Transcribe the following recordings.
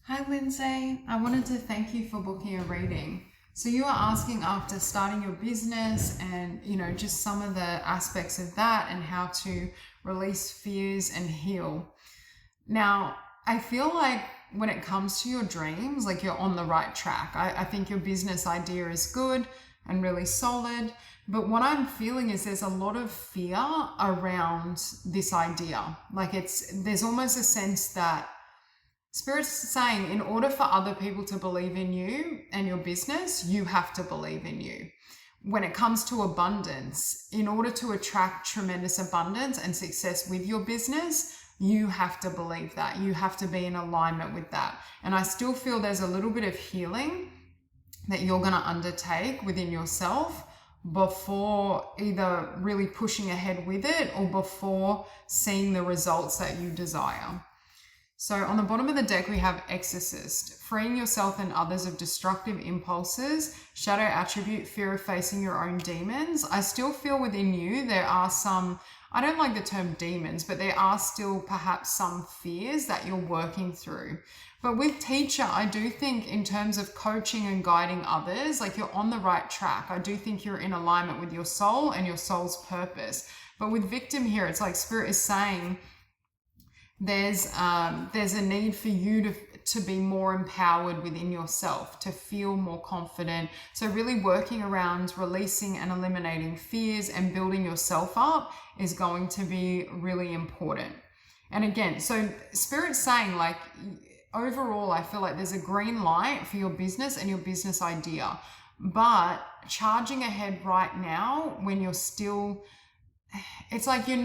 Hi, Lindsay. I wanted to thank you for booking a reading. So you are asking after starting your business and, just some of the aspects of that and how to release fears and heal. Now, I feel like when it comes to your dreams, like you're on the right track. I think your business idea is good and really solid. But what I'm feeling is there's a lot of fear around this idea. There's almost a sense that Spirit's saying, in order for other people to believe in you and your business, you have to believe in you. When it comes to abundance, in order to attract tremendous abundance and success with your business, you have to believe that. You have to be in alignment with that. And I still feel there's a little bit of healing that you're going to undertake within yourself before either really pushing ahead with it or before seeing the results that you desire. So on the bottom of the deck, we have Exorcist, freeing yourself and others of destructive impulses, shadow attribute, fear of facing your own demons. I still feel within you there are some, I don't like the term demons, but there are still perhaps some fears that you're working through. But with teacher, I do think in terms of coaching and guiding others, like you're on the right track. I do think you're in alignment with your soul and your soul's purpose. But with victim here, it's like Spirit is saying, there's a need for you to be more empowered within yourself, to feel more confident. So really working around releasing and eliminating fears and building yourself up is going to be really important. And again, so Spirit's saying, like, overall, I feel like there's a green light for your business and your business idea, but charging ahead right now when you're still, it's like, you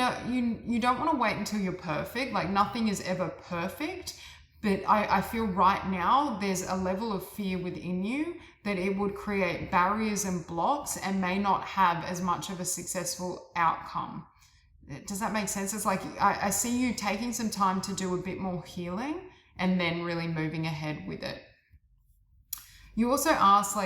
don't want to wait until you're perfect. Like nothing is ever perfect. But I feel right now there's a level of fear within you that it would create barriers and blocks and may not have as much of a successful outcome. Does that make sense? It's like I see you taking some time to do a bit more healing and then really moving ahead with it. You also asked,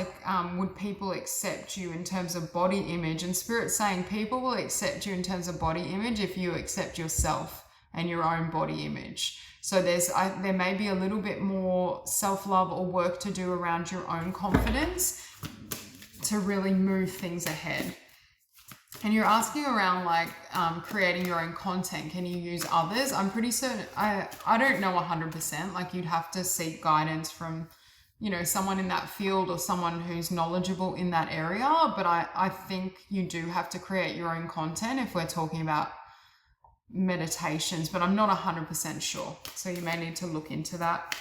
would people accept you in terms of body image? And Spirit's saying people will accept you in terms of body image if you accept yourself and your own body image. So there may be a little bit more self-love or work to do around your own confidence to really move things ahead. And you're asking around creating your own content. Can you use others? I'm pretty certain, I don't know 100%, like you'd have to seek guidance from someone in that field or someone who's knowledgeable in that area. But I think you do have to create your own content if we're talking about meditations, but I'm not 100% sure. So you may need to look into that.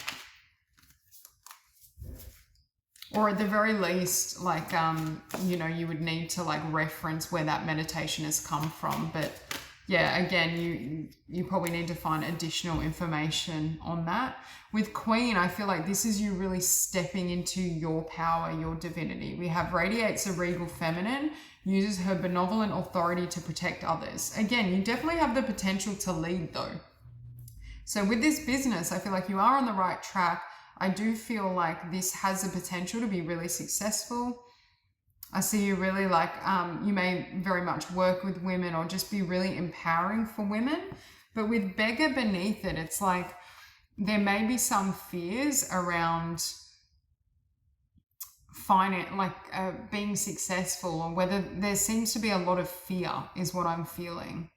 Or at the very least, you would need to reference where that meditation has come from. But yeah, again, you probably need to find additional information on that. With Queen, I feel like this is you really stepping into your power, your divinity. We have radiates a regal feminine, uses her benevolent authority to protect others. Again, you definitely have the potential to lead though. So with this business, I feel like you are on the right track. I do feel like this has the potential to be really successful. I see you really you may very much work with women or just be really empowering for women. But with beggar beneath it, it's like there may be some fears around being successful, or whether there seems to be a lot of fear is what I'm feeling.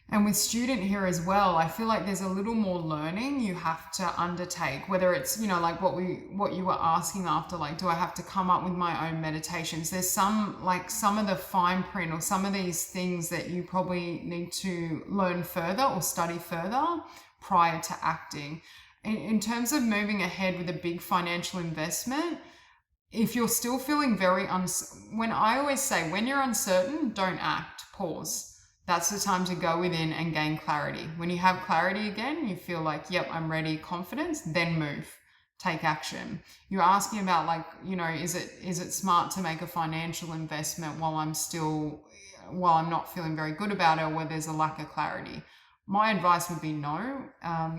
And with student here as well, I feel like there's a little more learning you have to undertake, whether it's, what you were asking after, do I have to come up with my own meditations? There's some of the fine print or some of these things that you probably need to learn further or study further prior to acting. In terms of moving ahead with a big financial investment, if you're still feeling when I always say, when you're uncertain, don't act, pause. That's the time to go within and gain clarity. When you have clarity again, you feel like, yep, I'm ready, confidence, then move, take action. You're asking about is it smart to make a financial investment while I'm not feeling very good about it, or where there's a lack of clarity? My advice would be no.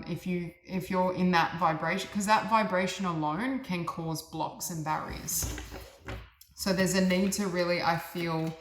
If you're in that vibration, because that vibration alone can cause blocks and barriers. So there's a need to really, I feel,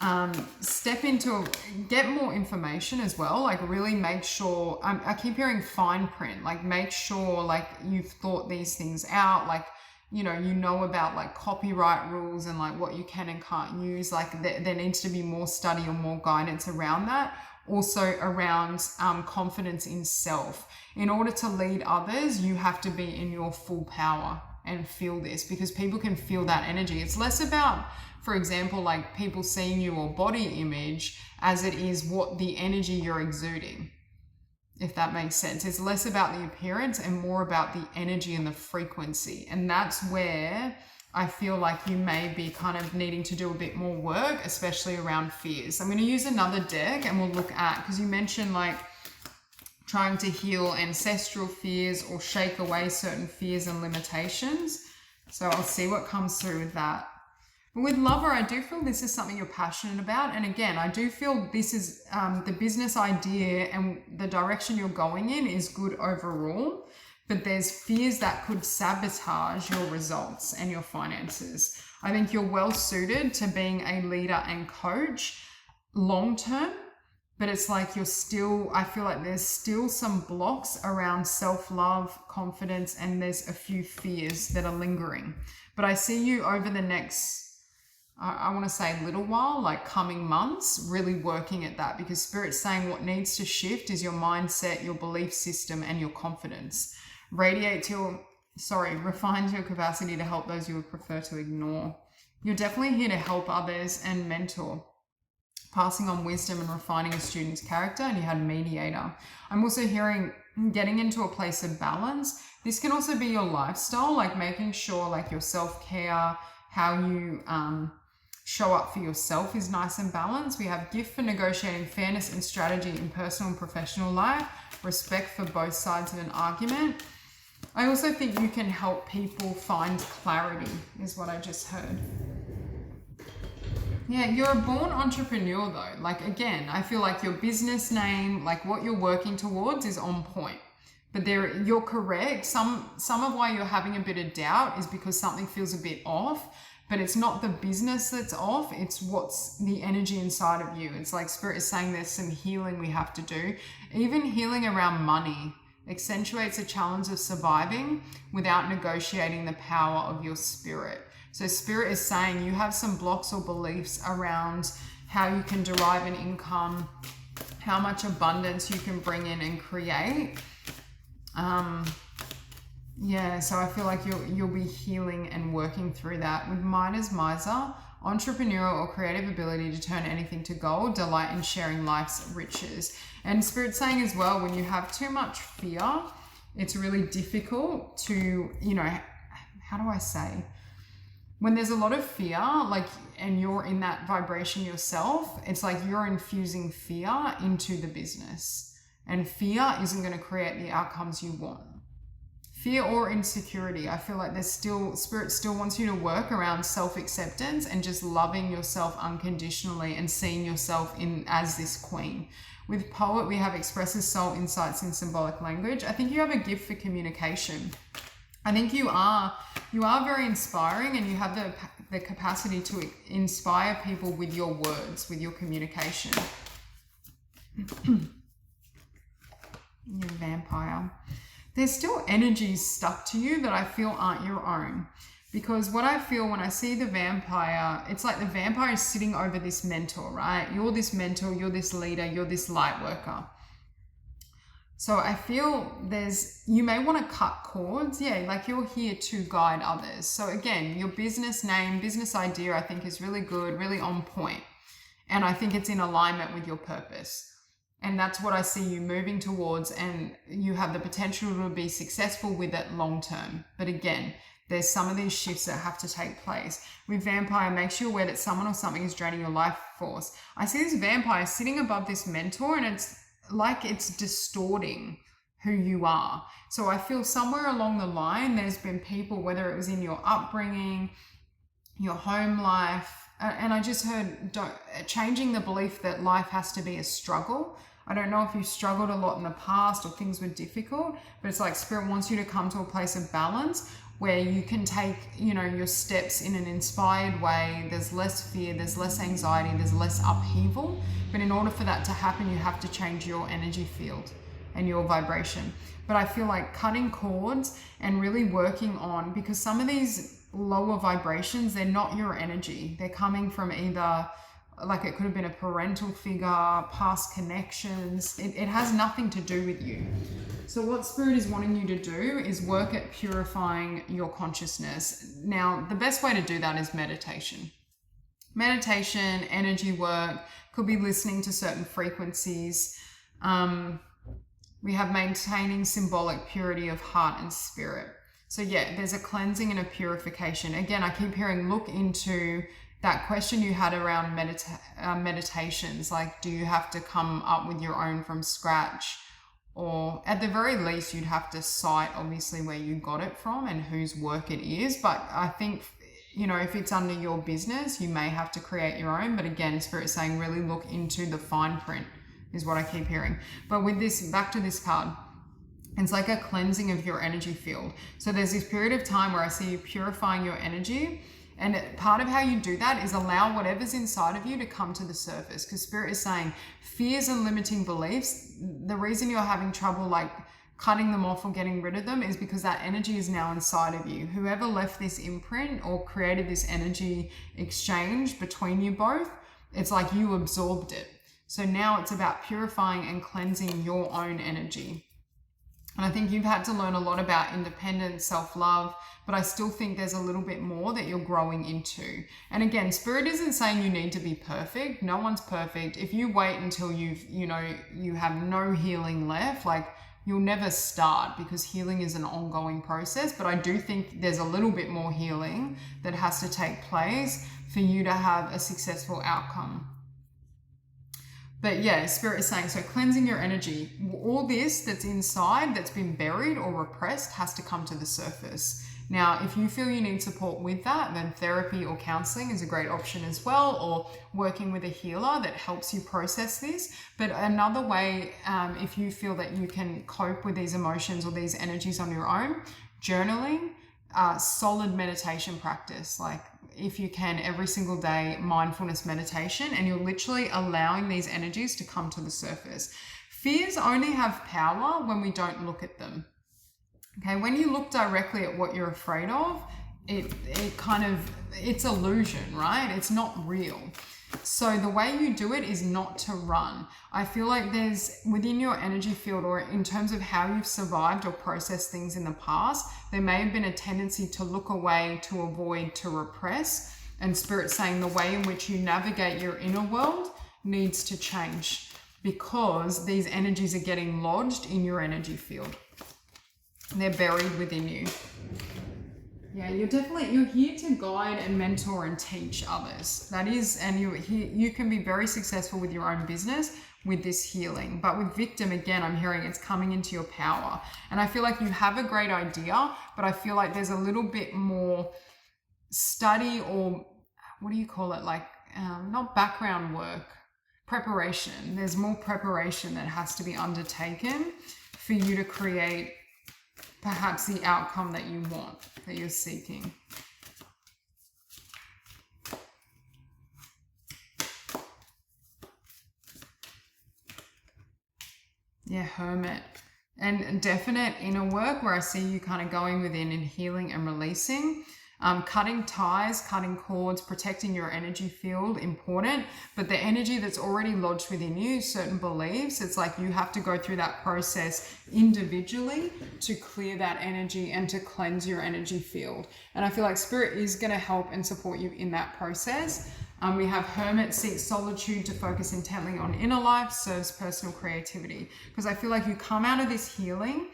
Get more information as well. Like really make sure, I keep hearing fine print, like make sure like you've thought these things out, like, you know about like copyright rules and like what you can and can't use. Like there needs to be more study or more guidance around that. Also around confidence in self. In order to lead others, you have to be in your full power and feel this, because people can feel that energy. It's less about, for example, like people seeing you or body image as it is what the energy you're exuding, if that makes sense. It's less about the appearance and more about the energy and the frequency. And that's where I feel like you may be kind of needing to do a bit more work, especially around fears. I'm going to use another deck and we'll look at, because you mentioned like trying to heal ancestral fears or shake away certain fears and limitations. So I'll see what comes through with that. But with Lover, I do feel this is something you're passionate about. And again, I do feel this is the business idea and the direction you're going in is good overall. But there's fears that could sabotage your results and your finances. I think you're well suited to being a leader and coach long term. But it's like I feel like there's still some blocks around self-love, confidence, and there's a few fears that are lingering. But I see you over the next, I want to say little while, like coming months, really working at that, because Spirit's saying what needs to shift is your mindset, your belief system, and your confidence. Refines your capacity to help those you would prefer to ignore. You're definitely here to help others and mentor, passing on wisdom and refining a student's character, and you had mediator. I'm also hearing getting into a place of balance. This can also be your lifestyle, like making sure like your self-care, how you show up for yourself is nice and balanced. We have gift for negotiating fairness and strategy in personal and professional life, respect for both sides of an argument. I also think you can help people find clarity, is what I just heard. Yeah, you're a born entrepreneur though. Like again, I feel like your business name, like what you're working towards is on point. But you're correct. Some of why you're having a bit of doubt is because something feels a bit off, but it's not the business that's off. It's what's the energy inside of you. It's like Spirit is saying there's some healing we have to do. Even healing around money accentuates the challenge of surviving without negotiating the power of your spirit. So Spirit is saying you have some blocks or beliefs around how you can derive an income, how much abundance you can bring in and create. So I feel like you'll be healing and working through that. With Midas Miser, entrepreneurial or creative ability to turn anything to gold, delight in sharing life's riches. And Spirit's saying as well, when you have too much fear, it's really difficult to, how do I say? When there's a lot of fear, and you're in that vibration yourself, it's like you're infusing fear into the business. And fear isn't going to create the outcomes you want. Fear or insecurity, I feel like Spirit still wants you to work around self-acceptance and just loving yourself unconditionally and seeing yourself as this queen. With Poet, we have expresses soul insights in symbolic language. I think you have a gift for communication. I think you are very inspiring, and you have the capacity to inspire people with your words, with your communication. You're a vampire. There's still energies stuck to you that I feel aren't your own. Because what I feel when I see the vampire, it's like the vampire is sitting over this mentor, right? You're this mentor, you're this leader, you're this light worker. So I feel you may want to cut cords. Yeah, like you're here to guide others. So again, your business name, business idea, I think is really good, really on point. And I think it's in alignment with your purpose. And that's what I see you moving towards, and you have the potential to be successful with it long term. But again, there's some of these shifts that have to take place. With Vampire, makes you aware that someone or something is draining your life force. I see this vampire sitting above this mentor, and it's like it's distorting who you are. So I feel somewhere along the line, there's been people, whether it was in your upbringing, your home life, and I just heard changing the belief that life has to be a struggle. I don't know if you struggled a lot in the past or things were difficult, but it's like Spirit wants you to come to a place of balance where you can take, you know, your steps in an inspired way. There's less fear, there's less anxiety, there's less upheaval. But in order for that to happen, you have to change your energy field and your vibration. But I feel like cutting cords and really working on, because some of these lower vibrations, they're not your energy. They're coming from either, like it could have been a parental figure, past connections. It has nothing to do with you. So what Spirit is wanting you to do is work at purifying your consciousness. Now, the best way to do that is meditation. Meditation, energy work, could be listening to certain frequencies. We have maintaining symbolic purity of heart and spirit. So yeah, there's a cleansing and a purification. Again, I keep hearing, look into that question you had around meditations. Like, do you have to come up with your own from scratch? Or at the very least, you'd have to cite obviously where you got it from and whose work it is. But I think, you know, if it's under your business, you may have to create your own. But again, Spirit is saying really look into the fine print is what I keep hearing. But with this, back to this card, it's like a cleansing of your energy field. So there's this period of time where I see you purifying your energy. And part of how you do that is allow whatever's inside of you to come to the surface. Because Spirit is saying fears and limiting beliefs, the reason you're having trouble like cutting them off or getting rid of them is because that energy is now inside of you. Whoever left this imprint or created this energy exchange between you both, it's like you absorbed it. So now it's about purifying and cleansing your own energy. And I think you've had to learn a lot about independence, self-love, but I still think there's a little bit more that you're growing into. And again, Spirit isn't saying you need to be perfect. No one's perfect. If you wait until you have no healing left, like you'll never start, because healing is an ongoing process. But I do think there's a little bit more healing that has to take place for you to have a successful outcome. But yeah, Spirit is saying, so cleansing your energy, all this that's inside, that's been buried or repressed, has to come to the surface. Now, if you feel you need support with that, then therapy or counseling is a great option as well, or working with a healer that helps you process this. But another way, if you feel that you can cope with these emotions or these energies on your own, journaling, solid meditation practice, like if you can every single day, mindfulness meditation, and you're literally allowing these energies to come to the surface. Fears only have power when we don't look at them. Okay, when you look directly at what you're afraid of, it's illusion, right? It's not real. So the way you do it is not to run. I feel like there's, within your energy field, or in terms of how you've survived or processed things in the past, there may have been a tendency to look away, to avoid, to repress. And Spirit's saying the way in which you navigate your inner world needs to change, because these energies are getting lodged in your energy field. They're buried within you. Yeah, you're here to guide and mentor and teach others. That is, and you can be very successful with your own business with this healing. But with victim, again, I'm hearing it's coming into your power. And I feel like you have a great idea, but I feel like there's a little bit more study, or what do you call it? Like, not background work, preparation. There's more preparation that has to be undertaken for you to create perhaps the outcome that you want, that you're seeking. Yeah, Hermit. And definite inner work where I see you kind of going within and healing and releasing. Cutting ties, cutting cords, protecting your energy field, important. But the energy that's already lodged within you, certain beliefs, it's like you have to go through that process individually to clear that energy and to cleanse your energy field. And I feel like Spirit is going to help and support you in that process. We have Hermit, seeks solitude to focus intently on inner life, serves personal creativity. Because I feel like you come out of this healing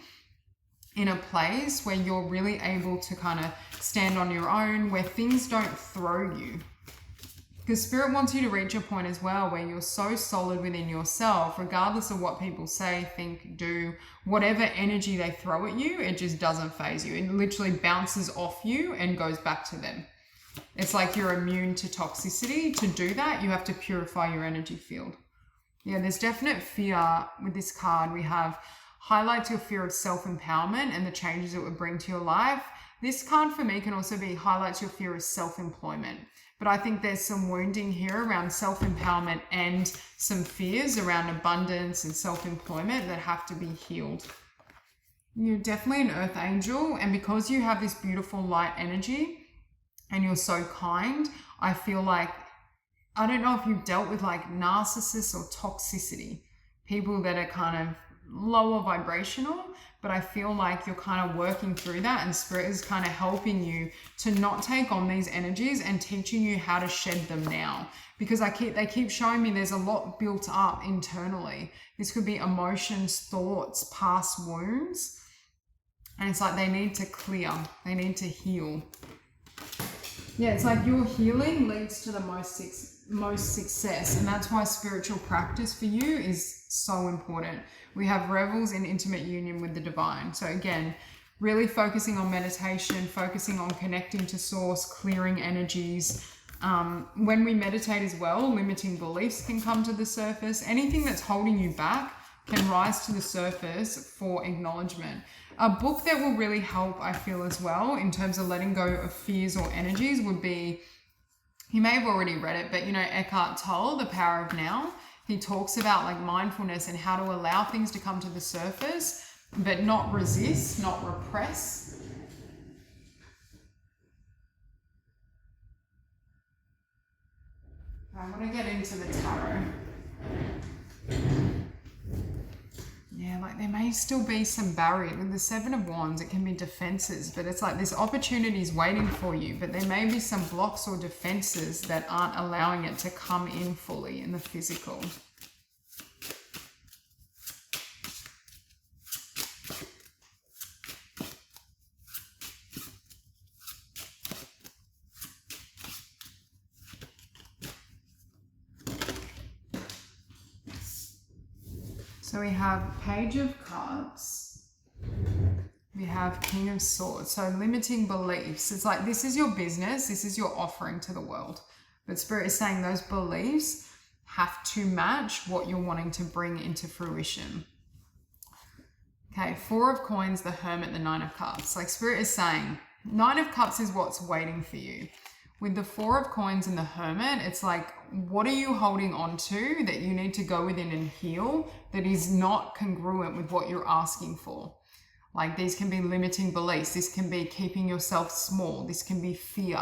in a place where you're really able to kind of stand on your own, where things don't throw you. Because Spirit wants you to reach a point as well where you're so solid within yourself, regardless of what people say, think, do, whatever energy they throw at you, it just doesn't faze you. It literally bounces off you and goes back to them. It's like you're immune to toxicity. To do that, you have to purify your energy field. Yeah, there's definite fear with this card. We have highlights your fear of self-empowerment and the changes it would bring to your life. This card for me can also be highlights your fear of self-employment. But I think there's some wounding here around self-empowerment and some fears around abundance and self-employment that have to be healed. You're definitely an earth angel, and because you have this beautiful light energy and you're so kind, I feel like, I don't know if you've dealt with like narcissists or toxicity, people that are kind of lower vibrational, but I feel like you're kind of working through that, and Spirit is kind of helping you to not take on these energies and teaching you how to shed them now. Because they keep showing me there's a lot built up internally. This could be emotions, thoughts, past wounds. And it's like they need to clear, they need to heal. Yeah, it's like your healing leads to the most success. And that's why spiritual practice for you is so important. We have revels in intimate union with the divine. So again, really focusing on meditation, focusing on connecting to source, clearing energies. When we meditate as well, limiting beliefs can come to the surface. Anything that's holding you back can rise to the surface for acknowledgement. A book that will really help, I feel, as well, in terms of letting go of fears or energies would be, you may have already read it, but you know, Eckhart Tolle, The Power of Now. He talks about like mindfulness and how to allow things to come to the surface, but not resist, not repress. I want to get into the tarot. Yeah, like there may still be some barrier. With the Seven of Wands, it can be defenses, but it's like this opportunity is waiting for you, but there may be some blocks or defenses that aren't allowing it to come in fully in the physical. So we have Page of Cups. We have King of Swords. So limiting beliefs. It's like this is your business. This is your offering to the world. But Spirit is saying those beliefs have to match what you're wanting to bring into fruition. Okay, Four of Coins, the Hermit, the Nine of Cups. Like Spirit is saying, Nine of Cups is what's waiting for you. With the Four of Coins and the Hermit, it's like, what are you holding on to that you need to go within and heal that is not congruent with what you're asking for? Like these can be limiting beliefs. This can be keeping yourself small. This can be fear.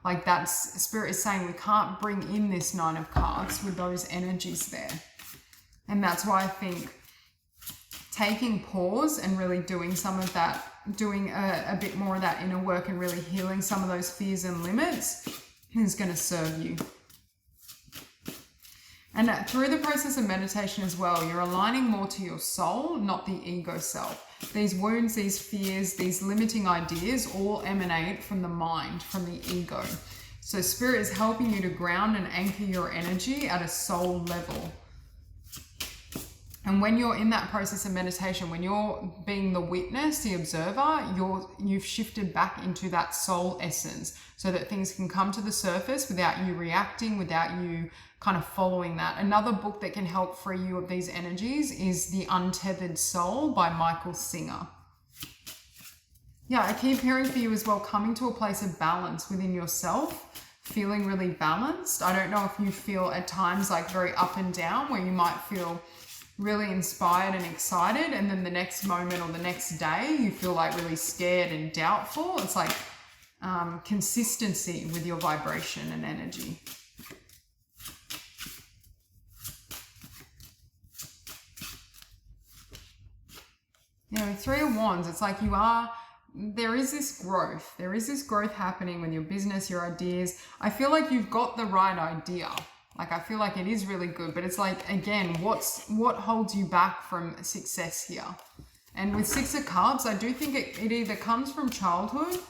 Like that's, Spirit is saying we can't bring in this Nine of Cups with those energies there. And that's why I think taking pause and really doing some of that, doing a bit more of that inner work and really healing some of those fears and limits is going to serve you. And through the process of meditation as well, you're aligning more to your soul, not the ego self. These wounds, these fears, these limiting ideas all emanate from the mind, from the ego. So Spirit is helping you to ground and anchor your energy at a soul level. And when you're in that process of meditation, when you're being the witness, the observer, you've shifted back into that soul essence so that things can come to the surface without you reacting, without you kind of following that. Another book that can help free you of these energies is The Untethered Soul by Michael Singer. Yeah, I keep hearing for you as well, coming to a place of balance within yourself, feeling really balanced. I don't know if you feel at times like very up and down, where you might feel really inspired and excited, and then the next moment or the next day you feel like really scared and doubtful. It's like consistency with your vibration and energy. You know, Three of Wands, it's like there is this growth happening with your business, your ideas. I feel like you've got the right idea. Like, I feel like it is really good, but it's like, again, what holds you back from success here? And with Six of Cups, I do think it either comes from childhood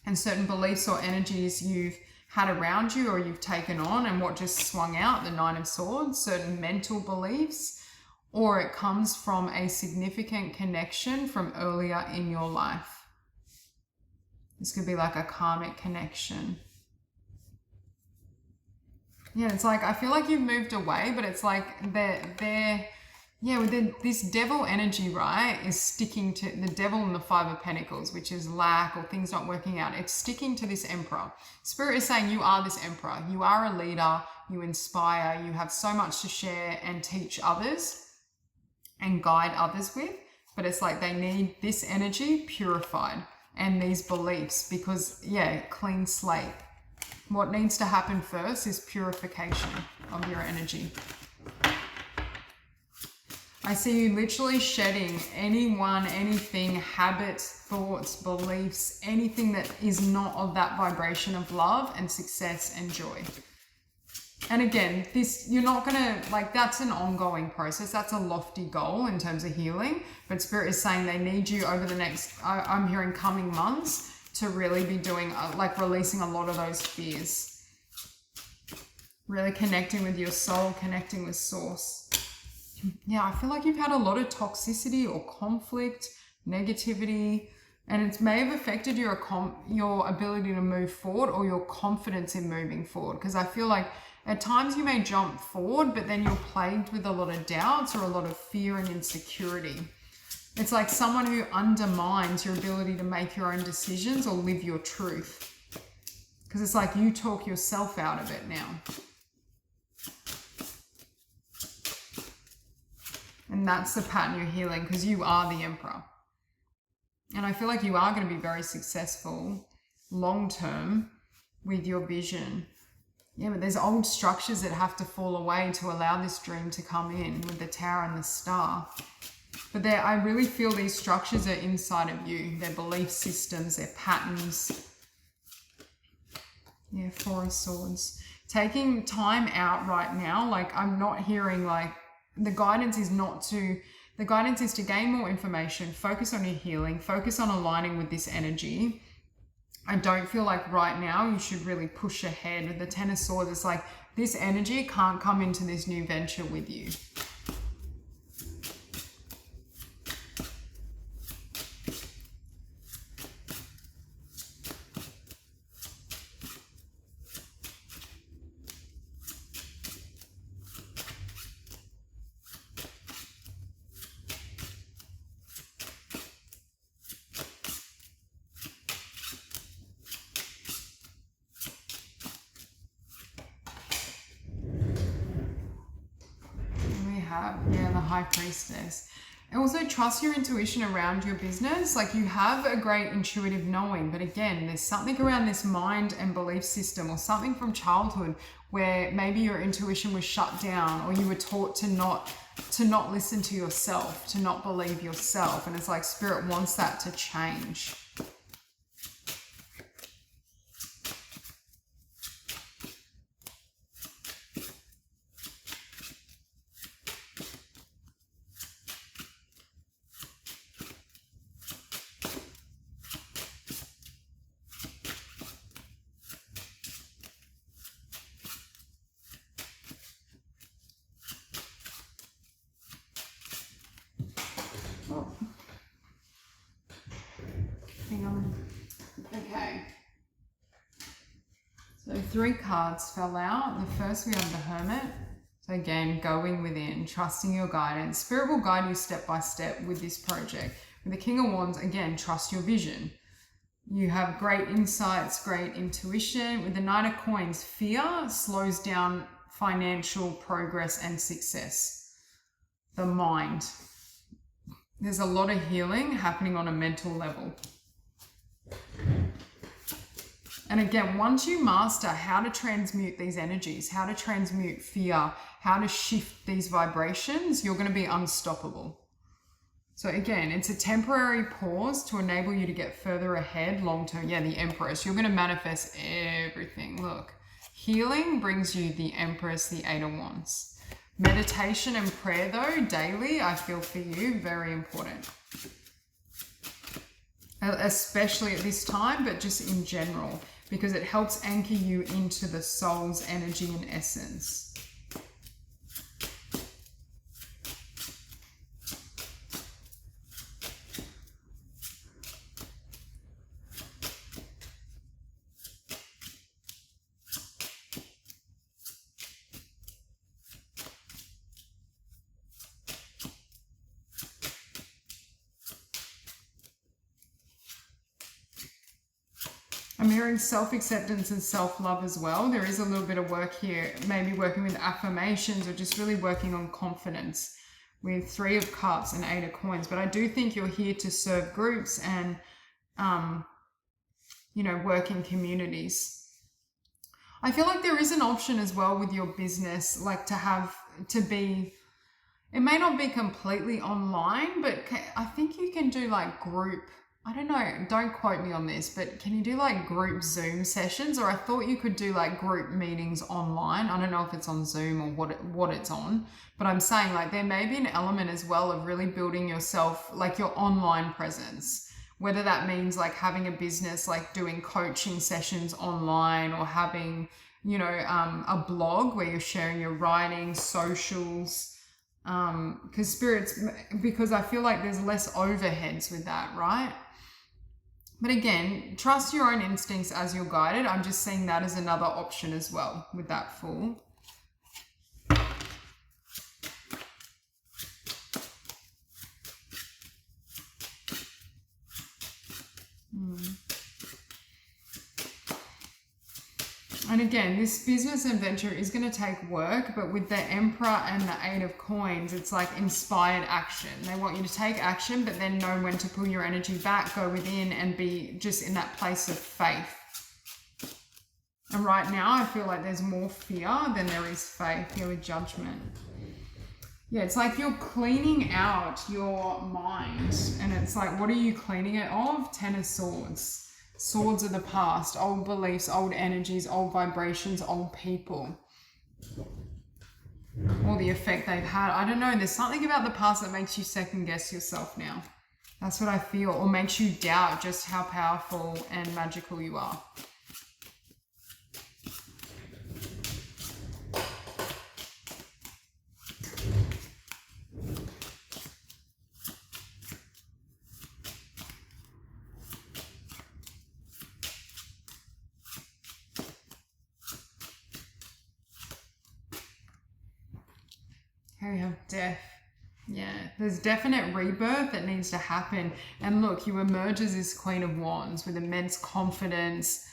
and certain beliefs or energies you've had around you or you've taken on, and what just swung out, the Nine of Swords, certain mental beliefs, or it comes from a significant connection from earlier in your life. This could be like a karmic connection. Yeah, it's like I feel like you've moved away, but it's like this devil energy, right, is sticking to the devil and the Five of Pentacles, which is lack or things not working out. It's sticking to this Emperor. Spirit is saying you are this Emperor. You are a leader. You inspire. You have so much to share and teach others and guide others with. But it's like they need this energy purified and these beliefs because, yeah, clean slate. What needs to happen first is purification of your energy. I see you literally shedding anyone, anything, habits, thoughts, beliefs, anything that is not of that vibration of love and success and joy. And again, this, you're not going to, like, that's an ongoing process. That's a lofty goal in terms of healing. But Spirit is saying they need you over the next, I'm hearing coming months, to really be doing, like, releasing a lot of those fears. Really connecting with your soul, connecting with source. Yeah, I feel like you've had a lot of toxicity or conflict, negativity, and it may have affected your ability to move forward or your confidence in moving forward. Because I feel like at times you may jump forward, but then you're plagued with a lot of doubts or a lot of fear and insecurity. It's like someone who undermines your ability to make your own decisions or live your truth. Because it's like you talk yourself out of it now. And that's the pattern you're healing, because you are the Emperor. And I feel like you are going to be very successful long term with your vision. Yeah, but there's old structures that have to fall away to allow this dream to come in with the Tower and the Star. But I really feel these structures are inside of you. Their belief systems, their patterns. Yeah, Four of Swords. Taking time out right now, like I'm not hearing like, the guidance is to gain more information, focus on your healing, focus on aligning with this energy. I don't feel like right now you should really push ahead. With the Ten of Swords, it's like this energy can't come into this new venture with you. Yeah, the High Priestess. And also trust your intuition around your business. Like you have a great intuitive knowing, but again, there's something around this mind and belief system or something from childhood where maybe your intuition was shut down or you were taught to not listen to yourself, to not believe yourself. And it's like Spirit wants that to change. Hang on. Okay. So 3 cards fell out. The first we have the Hermit. So again, going within, trusting your guidance. Spirit will guide you step by step with this project. With the King of Wands, again, trust your vision. You have great insights, great intuition. With the Knight of Coins, fear slows down financial progress and success. The mind. There's a lot of healing happening on a mental level. And again, once you master how to transmute these energies, how to transmute fear, how to shift these vibrations, you're going to be unstoppable. So again, it's a temporary pause to enable you to get further ahead long term. Yeah, the Empress. You're going to manifest everything. Look, healing brings you the Empress, the 8 of Wands. Meditation and prayer though, daily, I feel for you, very important. Especially at this time, but just in general, because it helps anchor you into the soul's energy and essence. I'm hearing self-acceptance and self-love as well. There is a little bit of work here, maybe working with affirmations or just really working on confidence with 3 of Cups and 8 of Coins. But I do think you're here to serve groups and, you know, work in communities. I feel like there is an option as well with your business, like to be, it may not be completely online, but I think you can do like group, I don't know, don't quote me on this, but can you do like group Zoom sessions? Or I thought you could do like group meetings online. I don't know if it's on Zoom or what it's on, but I'm saying like there may be an element as well of really building yourself, like your online presence, whether that means like having a business, like doing coaching sessions online, or having, you know, a blog where you're sharing your writing, socials, because I feel like there's less overheads with that, right? But again, trust your own instincts as you're guided. I'm just seeing that as another option as well with that Fool. And again, this business adventure is going to take work, but with the Emperor and the 8 of Coins, it's like inspired action. They want you to take action, but then know when to pull your energy back, go within, and be just in that place of faith. And right now, I feel like there's more fear than there is faith here with Judgment. Yeah, it's like you're cleaning out your mind. And it's like, what are you cleaning it of? 10 of Swords. Swords of the past, old beliefs, old energies, old vibrations, old people. Or the effect they've had. I don't know. There's something about the past that makes you second guess yourself now. That's what I feel. Or makes you doubt just how powerful and magical you are. Here we have Death. Yeah, there's definite rebirth that needs to happen. And look, you emerge as this Queen of Wands with immense confidence,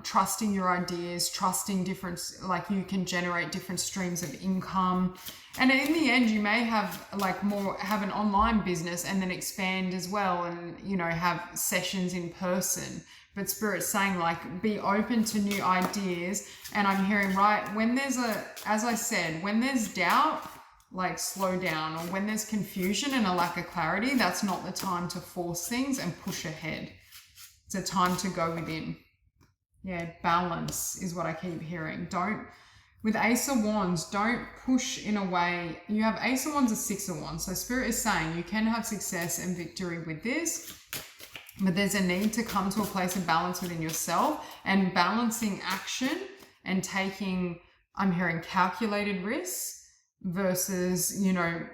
trusting your ideas, trusting different, like you can generate different streams of income. And in the end, you may have like have an online business and then expand as well, and, you know, have sessions in person. But Spirit's saying like, be open to new ideas. And I'm hearing, right, when there's as I said, when there's doubt, like slow down, or when there's confusion and a lack of clarity, that's not the time to force things and push ahead. It's a time to go within. Yeah, balance is what I keep hearing. With Ace of Wands, don't push in a way. You have Ace of Wands and 6 of Wands. So Spirit is saying you can have success and victory with this, but there's a need to come to a place of balance within yourself, and balancing action and taking, I'm hearing, calculated risks versus, you know,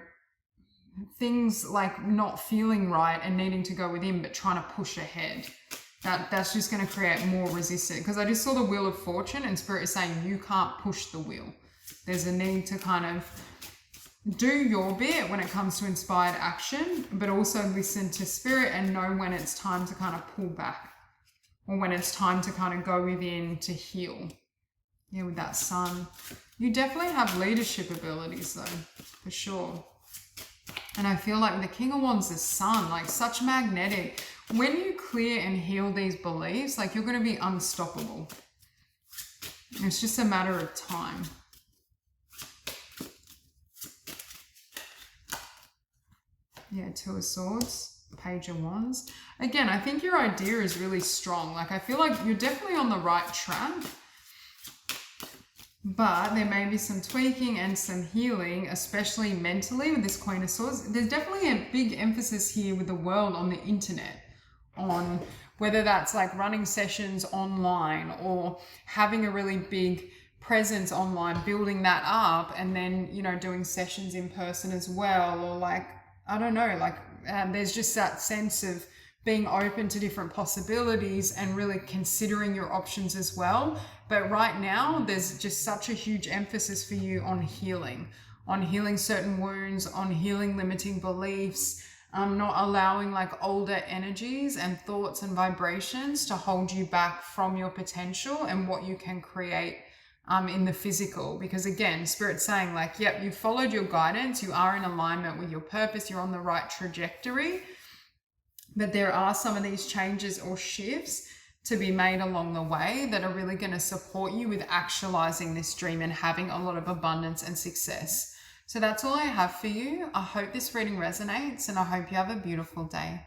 things like not feeling right and needing to go within but trying to push ahead. That's just going to create more resistance, because I just saw the Wheel of Fortune and Spirit is saying you can't push the wheel. There's a need to kind of do your bit when it comes to inspired action, but also listen to Spirit and know when it's time to kind of pull back, or when it's time to kind of go within to heal. Yeah, with that Sun. You definitely have leadership abilities though, for sure. And I feel like the King of Wands is Sun, like such magnetic. When you clear and heal these beliefs, like you're going to be unstoppable. It's just a matter of time. Yeah, 2 of Swords, Page of Wands. Again, I think your idea is really strong. Like I feel like you're definitely on the right track. But there may be some tweaking and some healing, especially mentally with this Queen of Swords. There's definitely a big emphasis here with the world on the internet, on whether that's like running sessions online or having a really big presence online, building that up, and then, you know, doing sessions in person as well. Or like, I don't know, like there's just that sense of being open to different possibilities and really considering your options as well. But right now, there's just such a huge emphasis for you on healing certain wounds, on healing limiting beliefs, not allowing like older energies and thoughts and vibrations to hold you back from your potential and what you can create in the physical. Because again, Spirit's saying like, yep, you followed your guidance, you are in alignment with your purpose, you're on the right trajectory, but there are some of these changes or shifts to be made along the way that are really going to support you with actualizing this dream and having a lot of abundance and success. So that's all I have for you. I hope this reading resonates, and I hope you have a beautiful day.